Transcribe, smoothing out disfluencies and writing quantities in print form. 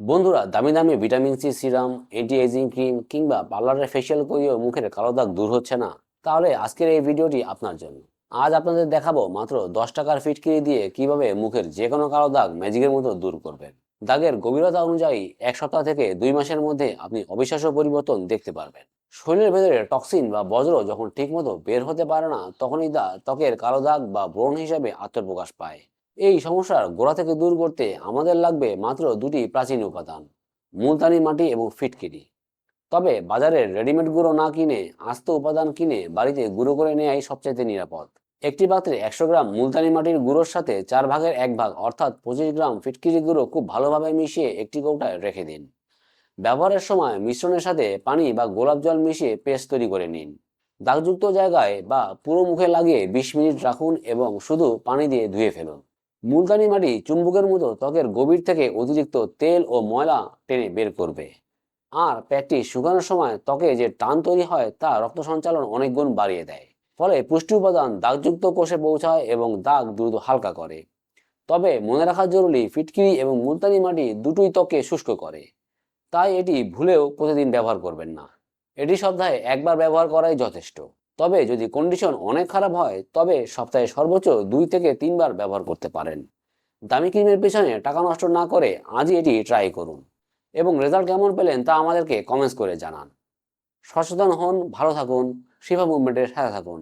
বন্ধুরা, দামি দামি vitamin C serum, anti ageing cream কিংবা পার্লারের ফেসিয়াল করিয়েও মুখের কালো দাগ দূর হচ্ছে না? তাহলে আজকের এই ভিডিওটি আপনার জন্য। আজ আপনাদের দেখাবো মাত্র 10 টাকার ফিটকিরি দিয়ে কিভাবে মুখের যে কোনো কালো দাগ ম্যাজিকের মতো দূর করবেন। দাগের গভীরতা অনুযায়ী 1 সপ্তাহ থেকে 2 মাসের মধ্যে আপনি অবিশ্বাস্য পরিবর্তন দেখতে পারবেন। শরীরের ভেতরে টক্সিন বা বজ্র যখন ঠিকমতো বের হতে পারে না, তখনই ত্বকের কালো দাগ বা ব্রণ হিসাবে আত্মপ্রকাশ পায়। এই সমস্যার গোড়া থেকে দূর করতে আমাদের লাগবে মাত্র দুটি প্রাচীন উপাদান: মুলতানি মাটি এবং ফিটকিরি। তবে বাজারের রেডিমেড গুঁড়ো না কিনে আস্ত উপাদান কিনে বাড়িতে গুঁড়ো করে নেওয়াই সবচাইতে নিরাপদ। একটি পাত্রে 100 গ্রাম মুলতানি মাটির গুঁড়োর সাথে 4 ভাগের 1 ভাগ অর্থাৎ 25 গ্রাম ফিটকিরি গুঁড়ো খুব ভালোভাবে মিশিয়ে একটি কৌটায় রেখে দিন। ব্যবহারের সময় মিশ্রণের সাথে পানি বা গোলাপ জল মিশিয়ে পেস্ট তৈরি করে নিন। দাগযুক্ত জায়গায় বা পুরো মুখে লাগিয়ে 20 মিনিট রাখুন এবং শুধু পানি দিয়ে ধুয়ে ফেলুন। মুলতানি মাটি চুম্বকের মতো ত্বকের গভীর থেকে অতিরিক্ত তেল ও ময়লা টেনে বের করবে। আর প্যাকটি শুকানোর সময় ত্বকে যে টান তৈরি হয় তা রক্ত সঞ্চালন অনেক গুণ বাড়িয়ে দেয়। ফলে পুষ্টি উপাদান দাগযুক্ত কোষে পৌঁছায় এবং দাগ দ্রুত হালকা করে। তবে মনে রাখা জরুরি, ফিটকিরি এবং মুলতানি মাটি দুটোই ত্বকে শুষ্ক করে। তাই এটি ভুলেও প্রতিদিন ব্যবহার করবেন না। এটি সপ্তাহে একবার ব্যবহার করাই যথেষ্ট। তবে যদি কন্ডিশন অনেক খারাপ হয় তবে সপ্তাহে সর্বোচ্চ 2 থেকে 3 বার ব্যবহার করতে পারেন। দামি ক্রিমের পেছনে টাকা নষ্ট না করে আজই এটি ট্রাই করুন এবং রেজাল্ট কেমন পেলেন তা আমাদেরকে কমেন্টস করে জানান। সচেতন হন, ভালো থাকুন, শিফা মুভমেন্টের সাথে থাকুন।